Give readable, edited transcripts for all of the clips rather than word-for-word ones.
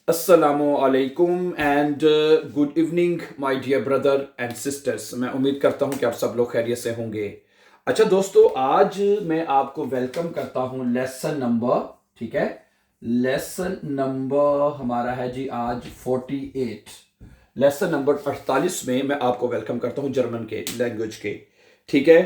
अस्सलामु अलैकुम and good evening my dear brother and sisters. मैं उम्मीद करता हूं कि आप सब लोग खैरियत से होंगे। अच्छा दोस्तों, आज मैं आपको वेलकम करता हूं लेसन नंबर, ठीक है, लेसन नंबर हमारा है जी आज 48। लेसन नंबर 48 में मैं आपको वेलकम करता हूं जर्मन के लैंग्वेज के, ठीक है।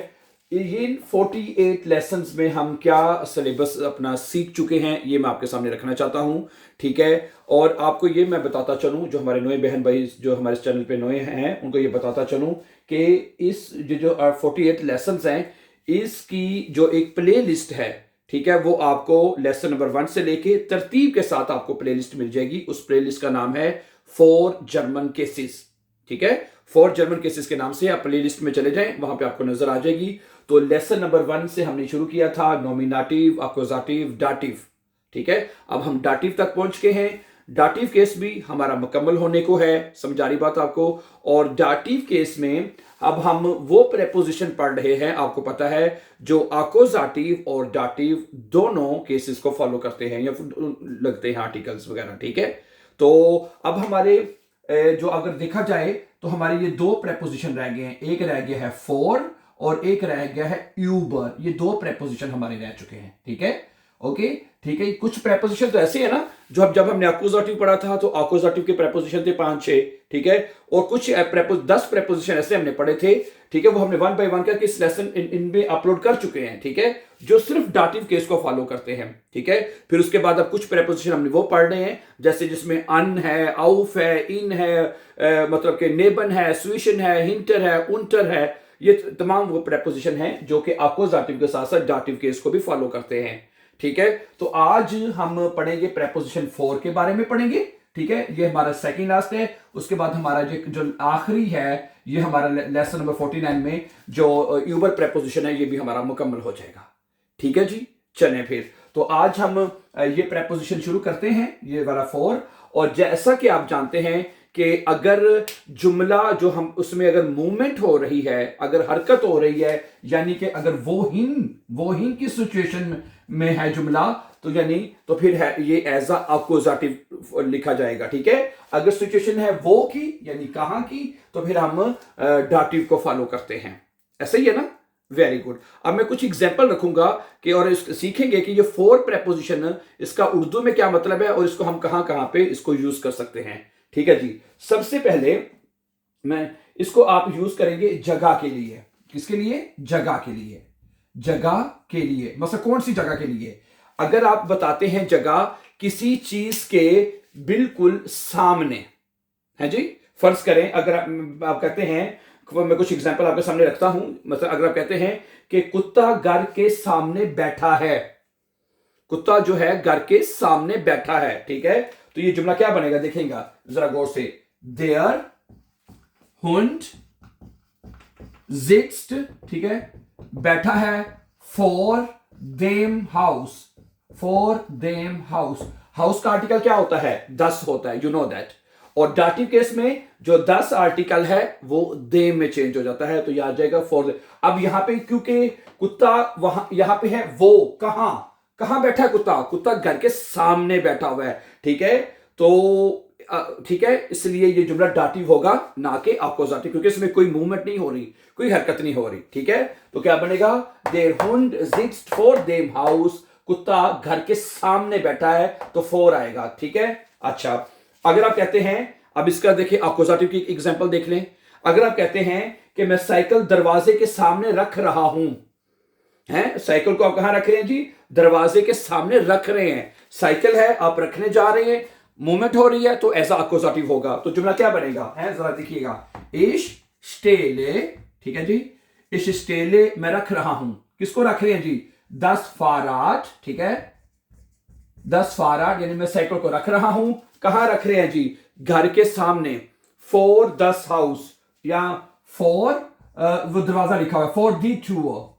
इन 48 लेसन्स में हम क्या सिलेबस अपना सीख चुके हैं ये मैं आपके सामने रखना चाहता हूं, ठीक है। और आपको ये मैं बताता चलूं, जो हमारे नए बहन भाई जो हमारे चैनल पे नए हैं उनको ये बताता चलूं कि इस जो 48 लेसन्स हैं इसकी जो एक प्ले लिस्ट है, ठीक है, वो आपको लेसन नंबर 1 से लेके तरतीब के साथ आपको प्ले लिस्ट मिल जाएगी। उस प्ले लिस्ट का नाम है फॉर जर्मन केसेस, ठीक है। फॉर जर्मन केसेस के नाम से आप प्ले लिस्ट में चले जाएं, वहां पे आपको नजर आ जाएगी। तो लेसन नंबर 1 से हमने शुरू किया था नॉमिनेटिव, अक्यूजेटिव, डाटिव, ठीक है। अब हम डाटिव तक पहुंच के हैं। डाटिव केस भी हमारा मुकम्मल होने को है, समझा रही बात आपको। और डाटिव केस में अब हम वो प्रेपोजिशन पढ़ रहे हैं, आपको पता है, जो अक्यूजेटिव और डाटिव दोनों केसेस को फॉलो करते हैं या लगते हैं आर्टिकल्स वगैरह, ठीक है। तो अब हमारे जो अगर देखा जाए तो हमारे ये दो प्रेपोजिशन रह गए हैं। एक रह गया है फॉर और एक रह गया है यूबर। ये दो प्रेपोजिशन हमारे रह चुके हैं, ठीक है। ओके, ठीक है। कुछ प्रेपोजिशन तो ऐसे है ना, जो जब हमने अक्यूजेटिव पढ़ा था तो अक्यूजेटिव के प्रेपोजिशन थे 5-6, ठीक है। और कुछ 10 प्रेपोजिशन ऐसे हमने पढ़े थे, ठीक है। वो हमने 1 बाय 1 करके इस लेसन इनमें अपलोड कर चुके हैं, ठीक है, जो सिर्फ डाटिव केस को फॉलो करते हैं, ठीक है। फिर उसके बाद अब कुछ प्रेपोजिशन हमने वो पढ़ रहे हैं, जैसे जिसमें अन है, आउफ है, इन है, मतलब कि नेबन है, स्विशन है, हिंटर है, उंटर है। ये तमाम वो प्रेपोजिशन हैं जो कि अक्यूजेटिव के साथ साथ डाटिव केस को भी फॉलो करते हैं, ठीक है। तो आज हम पढ़ेंगे प्रेपोजिशन फॉर के बारे में पढ़ेंगे, ठीक है। ये हमारा सेकंड लास्ट है। उसके बाद हमारा जो आखिरी है ये हमारा लेसन नंबर 49 में जो यूबर प्रेपोजिशन है ये भी हमारा मुकम्मल हो जाएगा, ठीक है जी। चलें फिर, तो आज हम ये प्रेपोजिशन शुरू करते हैं, ये वाला फॉर। और जैसा कि आप जानते हैं कि अगर जुमला जो हम उसमें अगर मूवमेंट हो रही है, अगर हरकत हो रही है, यानी कि अगर वो हिन की सिचुएशन में है जुमला, तो यानी तो फिर है ये एज अ अक्यूजेटिव लिखा जाएगा, ठीक है। अगर सिचुएशन है वो की यानी कहां की, तो फिर हम डाटिव को फॉलो करते हैं। ऐसा ही है ना, वेरी गुड। अब मैं कुछ एग्जांपल रखूंगा कि और सीखेंगे कि ये फॉर प्रेपोजिशन इसका उर्दू में क्या मतलब है और इसको हम कहां कहां पे इसको यूज कर सकते हैं, ठीक है जी। सबसे पहले मैं इसको आप यूज करेंगे जगह के लिए। किसके लिए? जगह के लिए। जगह के लिए मतलब कौन सी जगह के लिए? अगर आप बताते हैं जगह किसी चीज के बिल्कुल सामने है जी। फर्ज करें अगर आप कहते हैं, मैं कुछ एग्जांपल आपके सामने रखता हूं, मतलब अगर आप कहते हैं कि कुत्ता घर के सामने बैठा है, कुत्ता जो है घर के सामने बैठा है, ठीक है। तो ये जुमला क्या बनेगा देखेंगे जरा गौर से। देयर हुंड सिट्स्ट, ठीक है, बैठा है फॉर देम हाउस, फॉर देम हाउस। हाउस का आर्टिकल क्या होता है? 10 होता है, यू नो दैट। और डाटिव केस में जो 10 आर्टिकल है वो देम में चेंज हो जाता है, तो यह आ जाएगा फॉर। अब यहां पे क्योंकि कुत्ता वहां यहां पे है, वो कहां कहां बैठा है कुत्ता? कुत्ता घर के सामने बैठा हुआ है, ठीक है। तो ठीक है, इसलिए ये जुमला डाटिव होगा ना कि अक्यूजेटिव, क्योंकि इसमें कोई मूवमेंट नहीं हो रही, कोई हरकत नहीं हो रही, ठीक है। तो क्या बनेगा? देयर हुंड सिट्स फॉर देम हाउस, कुत्ता घर के सामने बैठा है, तो फॉर आएगा, ठीक है। अच्छा, अगर आप कहते हैं, अब इसका देखिए अक्यूजेटिव की एग्जांपल देख लें। अगर आप कहते हैं कि मैं साइकिल दरवाजे के सामने रख रहा हूं, हैं, साइकिल को आप कहां रख रहे हैं जी? दरवाजे के सामने रख रहे हैं। साइकिल है, आप रखने जा रहे हैं, मूवमेंट हो रही है, तो ऐसा अक्यूजेटिव होगा। तो जुमला क्या बनेगा है, जरा देखिएगा। इश स्टेले, ठीक है जी, इश स्टेले मैं रख रहा हूं। किसको रख रहे हैं जी? 10 फाराट, ठीक है, 10 फाराट यानी मैं साइकिल को रख रहा हूं। कहां रख रहे हैं जी? घर के सामने। फॉर 10 हाउस या फॉर वो दरवाजा लिखा हुआ है, for the tour,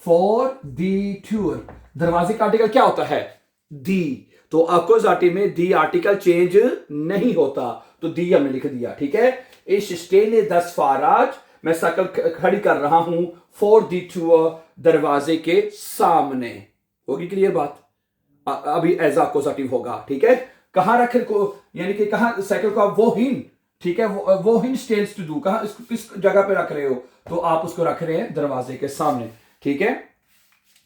for the tour. दरवाजे का आर्टिकल क्या होता है? दी। तो अक्यूजेटिव में दी आर्टिकल चेंज नहीं होता, तो दी हमने लिख दिया, ठीक है। इस स्टेले 10 फाराज, मैं साइकिल खड़ी कर रहा हूं फॉर दी टूर, दरवाजे के सामने। होगी क्लियर बात? अभी एज अक्यूजेटिव होगा, ठीक है। कहाँ रख को, यानी कि कहाँ साइकिल को आप wohin, ठीक है, wohin stellst du, कहाँ किस जगह पे रख रहे हो, तो आप उसको रख रहे हैं दरवाजे के सामने, ठीक है,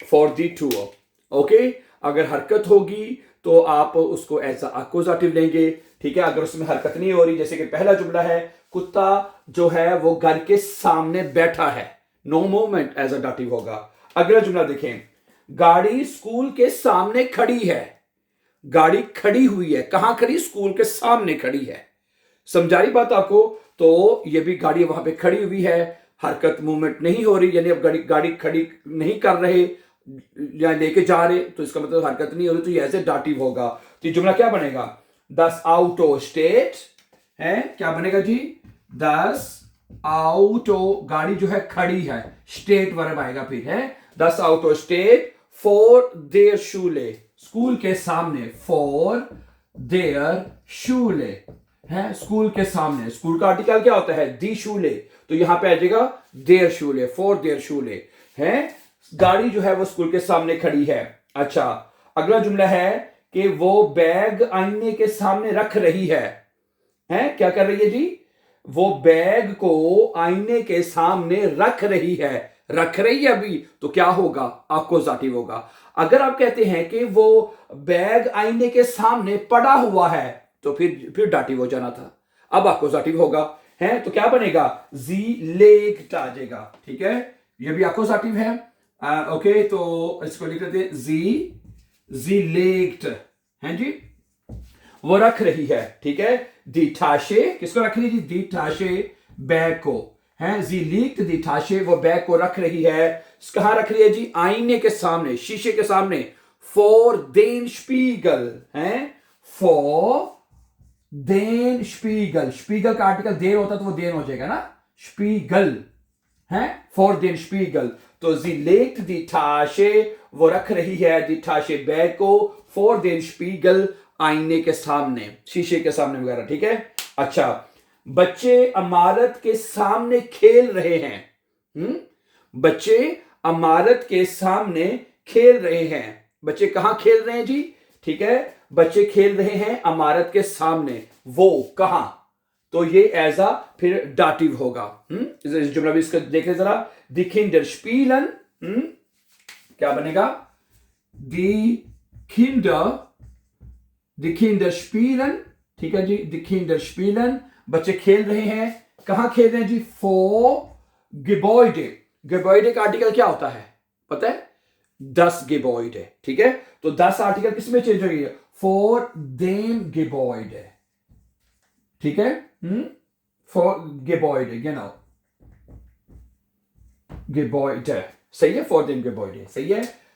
फॉर दी टूर। ओके, अगर हरकत होगी तो आप उसको एज अक्यूजेटिव लेंगे, ठीक है। अगर उसमें हरकत नहीं हो रही, जैसे कि पहला जुमला है कुत्ता जो है वो घर के सामने बैठा है, no movement, as a dative होगा। अगला जुमला देखें, गाड़ी स्कूल के सामने खड़ी है, गाड़ी खड़ी हुई है, कहां खड़ी, स्कूल के सामने खड़ी है। समझा रही बात आपको? तो ये भी गाड़ी वहां पे खड़ी हुई है, हरकत मूवमेंट नहीं हो रही, यानी अब गाड़ी खड़ी नहीं कर रहे या लेके जा रहे, तो इसका मतलब हरकत नहीं हो रही, तो ये ऐसे डाटिव होगा। तो जुमला क्या बनेगा, दस आउटो स्टेट है, क्या बनेगा जी, दस आउटो, गाड़ी जो है खड़ी है, स्टेट वर्ब आएगा फिर, है दस आउटो स्टेट फॉर देयर शूले, स्कूल के सामने, फॉर देयर शूले है, स्कूल के सामने। स्कूल का आर्टिकल क्या होता है, दी शूले, तो यहां पे आ जाएगा देयर शूले, फॉर देयर शूले है, गाड़ी जो है वो स्कूल के सामने खड़ी है। अच्छा, अगला जुमला है कि वो बैग आईने के सामने रख रही है, क्या कर रही है जी, वो बैग को आईने के सामने रख रही है, रख रही है अभी, तो क्या होगा, अक्यूजेटिव होगा। अगर आप कहते हैं कि वो बैग आईने के सामने पड़ा हुआ है, तो फिर डाटिव हो जाना था, अब अक्यूजेटिव होगा, है, तो क्या बनेगा, जी लेग्ड आ जाएगा, ठीक है, ये भी अक्यूजेटिव है। ओके, तो इसको लिख देते हैं जी लेग्ड, है जी, वो रख रही है, ठीक है, दी टाशे, किसको रख रही है जी, दी टाशे बैग को, है, जी लीक्ट दी टाशे, वो बैग को रख रही है, कहां रख रही है जी, आईने के सामने, शीशे के सामने, फॉर देन स्पीगल, है, फॉर देन स्पीगल, स्पीगल का आर्टिकल देर होता तो वो देन हो जाएगा ना, स्पीगल है, फॉर देन स्पीगल, तो जी लेक्ट दी टाशे, वो रख रही है दी टाशे बैग को, फॉर देन स्पीगल, आईने के सामने, शीशे के सामने वगैरह, ठीक है। अच्छा, बच्चे इमारत के सामने खेल रहे हैं, बच्चे इमारत के सामने खेल रहे हैं, बच्चे कहां खेल रहे हैं जी, ठीक है, बच्चे खेल रहे हैं इमारत के सामने, वो कहां, तो ये एज अ फिर डाटिव होगा। इस जुमला भी इसका देखें जरा, दी किंडर स्पीलन, क्या बनेगा, दी किंडर स्पीलन, ठीक है जी, दी किंडर स्पीलन, बच्चे खेल रहे हैं, कहां खेल रहे हैं जी, फॉर गिबॉइडे, गिबॉइडे का आर्टिकल क्या होता है पता है, दस गिबॉइडे, ठीक है, तो दस आर्टिकल किसमें चेंज हो गई है, फॉर देम गिबॉइडे, ठीक है, फॉर गिबॉइडे, genau, Gebäude, सही है, फॉर देम Gebäude, सही है।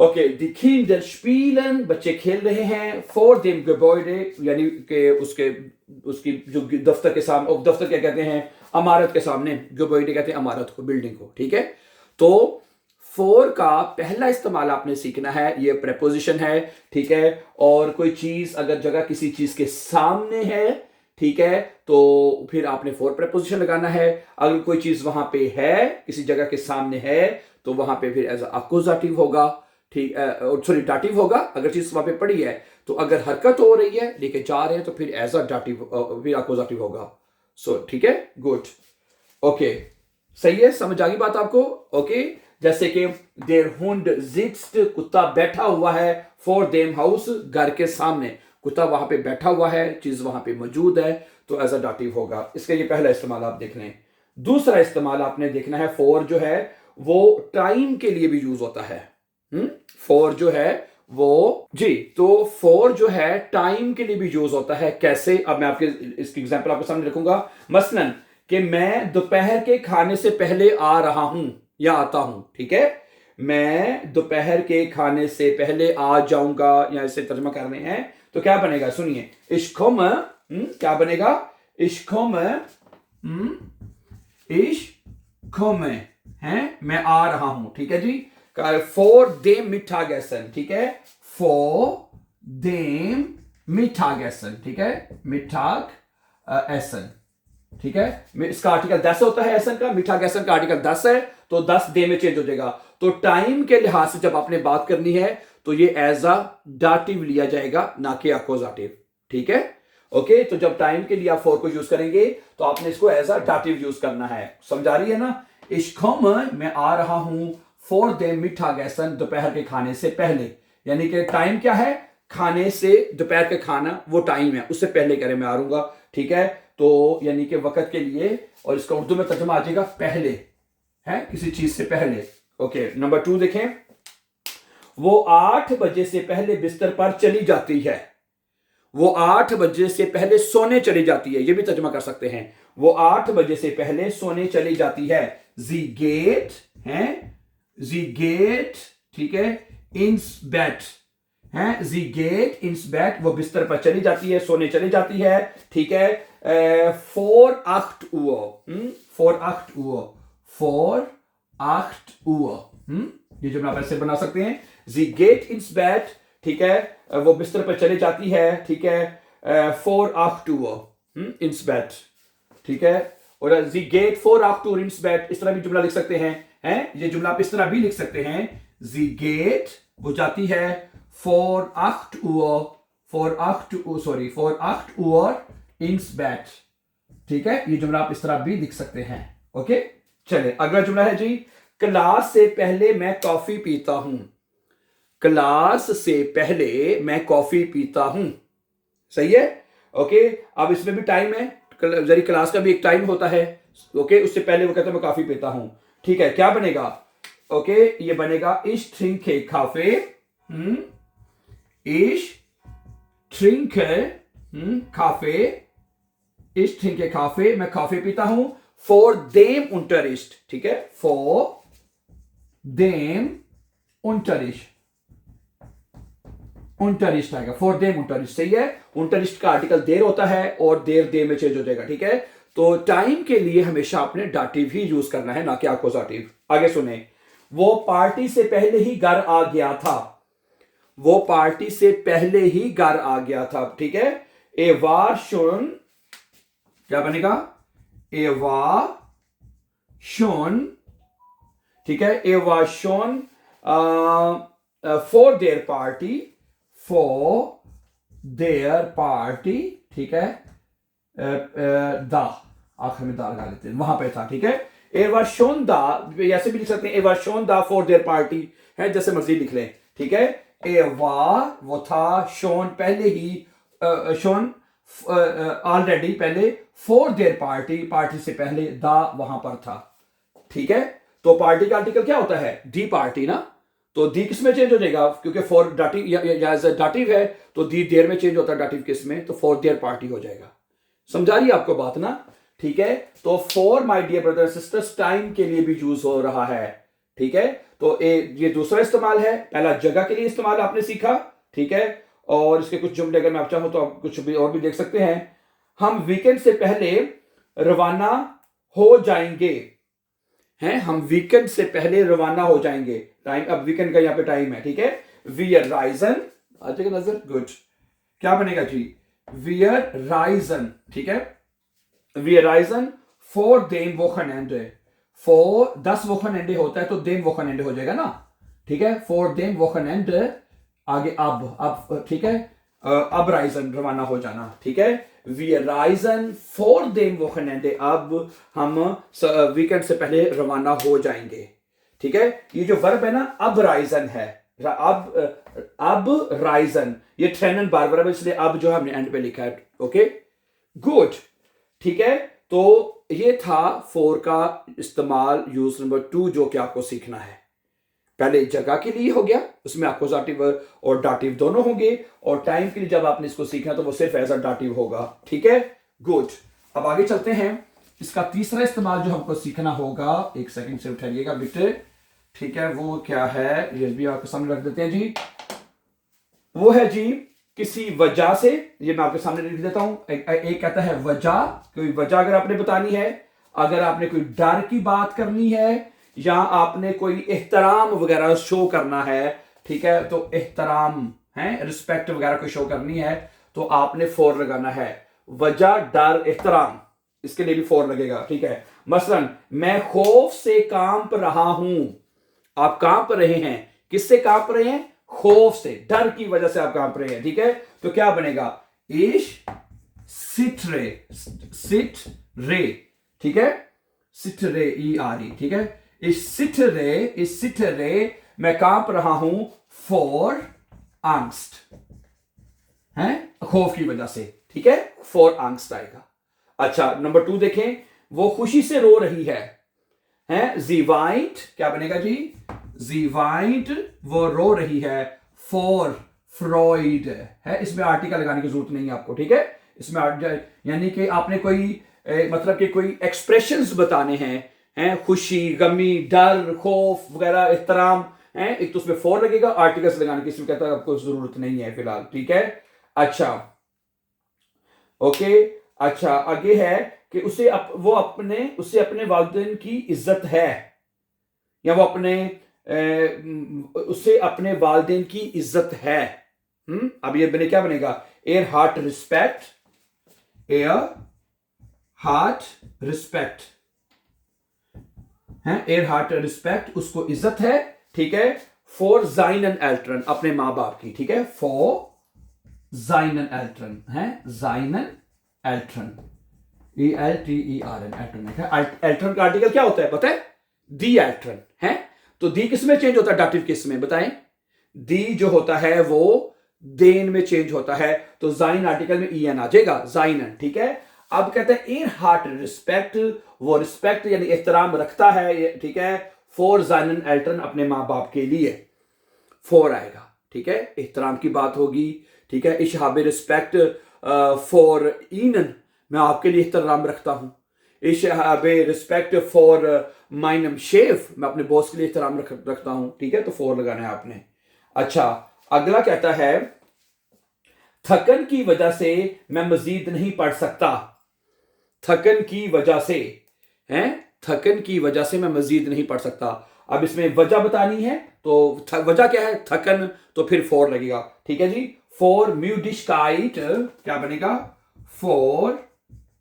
ओके, दी किंडर स्पीलन, बच्चे खेल रहे हैं, फॉर देम Gebäude, यानी कि उसकी जो दफ्तर के सामने, दफ्तर क्या कहते हैं, इमारत के सामने, Gebäude कहते हैं इमारत को, बिल्डिंग को, ठीक है। तो फॉर का पहला इस्तेमाल आपने सीखना है, ये प्रेपोजिशन है, ठीक है, और कोई चीज अगर जगह किसी चीज के सामने है, ठीक है, तो फिर आपने फॉर प्रेपोजिशन लगाना है। अगर कोई चीज वहां पे है, किसी जगह के सामने है, तो वहां पे फिर एज अक्यूजेटिव होगा, ठीक, सॉरी डाटिव होगा। अगर चीज वहां पे पड़ी है, तो अगर हरकत हो रही है, लेके जा रहे हैं, तो फिर एज अ डाटिव, फिर अक्यूजेटिव होगा। सो ठीक है, गुड, ओके, सही है, समझ आ गई बात आपको। ओके, जैसे कि देर हुंड सिट्स्ट, कुत्ता बैठा हुआ है, फॉर देम हाउस, घर के सामने, कुत्ता वहां पे बैठा हुआ है, चीज वहां पे मौजूद है, तो एज अ डाटिव होगा। इसका ये पहला इस्तेमाल आप देख लें। दूसरा इस्तेमाल आपने देखना है, फॉर जो है वो टाइम के लिए भी यूज होता है। फॉर जो है वो जी, तो फॉर जो है टाइम के लिए भी यूज होता है। कैसे, अब मैं आपके इसकी एग्जांपल आपके सामने रखूंगा। मसलन कि मैं दोपहर के खाने से पहले आ रहा हूं या आता हूं, ठीक है, मैं दोपहर के खाने से पहले आ जाऊंगा, या इसे तर्जमा कर रहे हैं तो क्या बनेगा, सुनिए, इश्कोम, क्या बनेगा, इश्कोम, इश्कोम है, मैं आ रहा हूं, ठीक है जी। फॉर देम मिठागेसन, ठीक है, फॉर देम मिठागेसन, ठीक है, मिठाग एसन, ठीक है, इसका आर्टिकल 10 होता है, एसन का, मिठागेसन का आर्टिकल 10 है, तो 10 दे में चेंज हो जाएगा। तो टाइम के लिहाज से जब आपने बात करनी है, तो ये एज अ डाटिव लिया जाएगा, ना कि अकोजाटिव। ठीक है, ओके। तो जब टाइम के लिए आप फॉर को यूज करेंगे तो आपने इसको एज अ डाटिव यूज करना है। समझा रही है ना? Ich komme, मैं आ रहा हूं, फॉर dem Mittagessen, दोपहर के खाने से पहले। यानी कि टाइम क्या है? खाने से, दोपहर का खाना वो टाइम है, उससे पहले करें मैं आ रहूंगा। ठीक है, तो यानी कि वक्त के लिए, और इसका उर्दू में तर्जुमा आ जाएगा पहले, है किसी चीज से पहले। ओके, नंबर 2 देखें। वो 8 बजे से पहले बिस्तर पर चली जाती है। वो 8 बजे से पहले सोने चली जाती है, ये भी तर्जुमा कर सकते हैं। वो 8 बजे से पहले सोने चली जाती है। जी गेट है, जी गेट, ठीक है, इंस बैट है, जी गेट इंस बैट, वो बिस्तर पर चली जाती है, सोने चली जाती है। ठीक है, फॉर 8 उअर, फॉर 8 उअर, फॉर 8 उअर, ये जो आप ऐसे बना सकते हैं, जी गेट इंस बैट, ठीक है, वो बिस्तर पर चली जाती है। ठीक है, फॉर 8 उअर इंस बैट, ठीक है, और जी गेट फॉर 8 उअर इंस बैट, इस तरह भी जुमला लिख सकते हैं। ये जुमला आप इस तरह भी लिख सकते हैं, जी गेट वो जाती है फॉर 8 उअर, फॉर 8 उअर इंस बैट। ठीक है, ये जुमला आप इस तरह भी लिख सकते हैं। ओके, चले अगला जुमला है जी, क्लास से पहले मैं कॉफी पीता हूं। क्लास से पहले मैं कॉफी पीता हूं, सही है। ओके, अब इसमें भी टाइम है, जरी क्लास का भी एक टाइम होता है। ओके, उससे पहले वो कहता है मैं कॉफी पीता हूं। ठीक है, क्या बनेगा? ओके, ये बनेगा इश ट्रिंके काफे, इश ट्रिंके काफे, इश ट्रिंके काफे, मैं कॉफी पीता हूं। फॉर देम unterricht, ठीक है, फॉर देम unterricht, unterricht आएगा, फॉर देम unterricht, सही है। unterricht का आर्टिकल देर होता है और देर दे में चेंज हो जाएगा। ठीक है, तो टाइम के लिए हमेशा आपने डाटिव ही यूज करना है, ना कि अकोजाटिव। आगे सुने, वो पार्टी से पहले ही घर आ गया था। वो पार्टी से पहले ही घर आ गया था। ठीक है, ए वार schon, क्या बनेगा? ए वार schon, ठीक है, ए वार schon for their party, for their party, ठीक है, दा आखिर में दा लगा लेते हैं, वहां पे था। ठीक है, ए वार schon दा, ऐसे भी लिख सकते हैं, ए वार schon दा फॉर देयर पार्टी, है जैसे मर्जी लिख लें। ठीक है, ए वार वो था, schon पहले ही, schon ऑलरेडी पहले, फॉर देयर पार्टी पार्टी से पहले, दा वहां पर था। ठीक है, तो पार्टी का आर्टिकल क्या होता है? दी पार्टी ना, तो दी किस में चेंज हो जाएगा? क्योंकि फॉर डाटिव या डाटिव है, तो दी देर में चेंज होता है, डाटिव किस में, तो फॉर देयर पार्टी हो जाएगा। समझा रही है आपको बात ना? ठीक है, तो for my dear brother sisters time के लिए भी यूज हो रहा है। ठीक है, तो ये दूसरा इस्तेमाल है। पहला जगह के लिए इस्तेमाल आपने सीखा। ठीक है, और इसके कुछ जुमले अगर मैं आप चाहूं तो आप कुछ भी और भी देख सकते हैं। हम वीकेंड से पहले रवाना हो जाएंगे, हैं, हम वीकेंड से पहले रवाना हो जाएंगे। टाइम, अब वीकेंड का यहाँ पे टाइम है। ठीक है, वी आर राइजन, आ जाएगा नजर, गुड, क्या बनेगा जी? वी आर राइजन, ठीक है, we are risen for them वोखनएंडे, फॉर 10 वोखनएंडे होता है तो देम वोखनएंडे हो जाएगा ना। ठीक है, फॉर देम वोखनएंडे, आगे अब, ठीक है, अब राइजन रवाना हो जाना। ठीक है, वी राइजन फॉर देम वोखनएंडे, अब हम वीकेंड से पहले रवाना हो जाएंगे। ठीक है, ये जो वर्ब है ना, अब राइजन है, अब राइजन, ये ट्रेनन बार है, इसलिए अब जो हमने एंड पे लिखा है। ओके, गुड, ठीक है, तो ये था फॉर का इस्तेमाल, यूज नंबर 2, जो कि आपको सीखना है। पहले जगह के लिए हो गया, उसमें अकोजाटिव और डाटिव दोनों होंगे, और टाइम के लिए जब आपने इसको सीखना तो वो सिर्फ एज अ डाटिव होगा। ठीक है, गुड। अब आगे चलते हैं, इसका तीसरा इस्तेमाल जो हमको सीखना होगा, एक सेकंड से उठाइएगा बेटे। ठीक है, वो क्या है, ये भी आपके सामने रख देते हैं जी। वो है जी, किसी वजह से, ये मैं आपके सामने लिख देता हूं। एक कहता है वजह, कोई वजह अगर आपने बतानी है, अगर आपने कोई डर की बात करनी है, या आपने कोई एहतराम वगैरह शो करना है। ठीक है, तो एहतराम है, रिस्पेक्ट वगैरह को शो करनी है, तो आपने फॉर लगाना है। वजह, डर, एहतराम, इसके लिए भी फॉर लगेगा। ठीक है, मसलन मैं खौफ से कांप रहा हूं, आप कांप रहे हैं, किससे कांप रहे हैं? खौफ से, डर की वजह से आप कांप रहे हैं, ठीक है। तो क्या बनेगा, इश सिट रे, ठीक है, सिट रे, ई आर ई, ठीक है। इस सिट रे मैं कांप रहा हूं फॉर आंगस्ट, है, खौफ की वजह से, ठीक है, फॉर आंगस्ट आएगा। अच्छा, नंबर 2 देखें, वो खुशी से रो रही है, जी वाइट, क्या बनेगा जी, जी वाइट, वो रो रही है फॉर फ्रॉइड, है, इसमें आर्टिकल लगाने की जरूरत नहीं है आपको, ठीक है। इसमें यानी कि आपने कोई मतलब कि कोई एक्सप्रेशंस बताने हैं, खुशी, गमी, डर, खौफ वगैरह, एहतराम, है, एक तो उसमें फॉर लगेगा, आर्टिकल्स लगाने की इसमें कहता है आपको जरूरत नहीं है फिलहाल, ठीक है। अच्छा, ओके, अच्छा, आगे है कि उसे उसे अपने वालिदैन की इज्जत है, या वो उसे अपने वालिदैन की इज्जत है। अब ये क्या बनेगा, air heart respect, air heart respect, है, एयर हार्ट रिस्पेक्ट, उसको इज्जत है, ठीक है, फॉर जाइनन एल्ट्रन, अपने मां बाप की, ठीक है, फॉर जाइनन एल्ट्रन, है, जाइनन एल्ट्रन, ELTERN, एल्ट्रन है। एल्ट्रन का आर्टिकल क्या होता है पता है, दी एल्ट्रन, है। तो दी किस में चेंज होता है, डाक्टिव किस में बताएं, दी जो होता है वो देन में चेंज होता है, तो जाइन आर्टिकल में EN आ जाएगा, जाइनन, ठीक है। अब कहते हैं एयर हार्ट रिस्पेक्ट, वो रिस्पेक्ट यानी एहतराम रखता है, ठीक है, फॉर जाइनन एल्ट्रन, अपने मां बाप के लिए, फॉर आएगा, ठीक है, एहतराम की बात होगी, ठीक है। इशहाब रिस्पेक्ट फॉर ईनन, मैं आपके लिए एहतराम रखता हूं। इशहाब रिस्पेक्ट फॉर माइनम शेफ, मैं अपने बॉस के लिए एहतराम रखता हूं, ठीक है, तो फॉर लगाना है आपने। अच्छा, अगला कहता है थकन की वजह से मैं मजीद नहीं पढ़ सकता, थकन की वजह से, है, थकन की वजह से मैं मजीद नहीं पढ़ सकता। अब इसमें वजह बतानी है, तो वजह क्या है, थकन, तो फिर फॉर लगेगा, ठीक है जी। फॉर म्यूडिशकाइट, क्या बनेगा, फॉर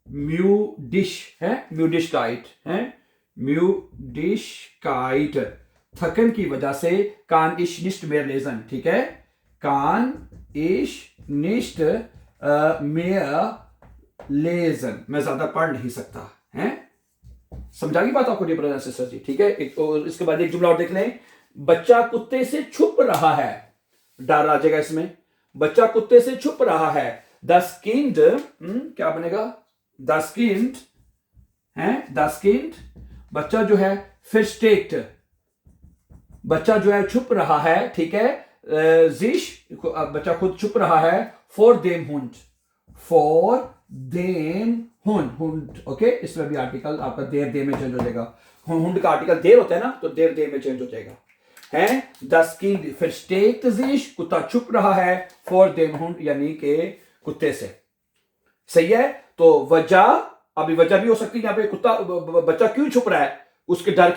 म्यूडिश, है, म्यूडिशकाइट, है, म्यूडिशकाइट, थकन की वजह से, कान इश निष्ट मेयर लेजन, ठीक है, कान इश निष्ट मेयर लेजन, मैं ज्यादा पढ़ नहीं सकता, है। समझा की बात आपको डियर ब्रदर सिस्टर जी, ठीक है। और इसके बाद एक जुमला और देख लें, बच्चा कुत्ते से छुप रहा है, डर आ जाएगा इसमें, बच्चा कुत्ते से छुप रहा है, द स्किन्ड, क्या बनेगा, द स्किन्ड, है, द स्किन्ड, बच्चा जो है फिस्टेक्ट, बच्चा जो है छुप रहा है, ठीक है, जिश, बच्चा खुद छुप रहा है, for them Hund, for them Hund, okay. इसमें भी आर्टिकल आपका देर दे में चेंज हो जाएगा, हुंड का आर्टिकल देर होता है ना, तो देर दे में चेंज हो जाएगा, है। द स्किन्ड फिस्टेक्ट जिश, कुत्ता छुप रहा है, फॉर देम हुंड, यानी कि कुत्ते से, सही है। तो वजह, अभी वजह भी हो सकती है, यहाँ पे कुत्ता, बच्चा क्यों छुप रहा है, उसके डर की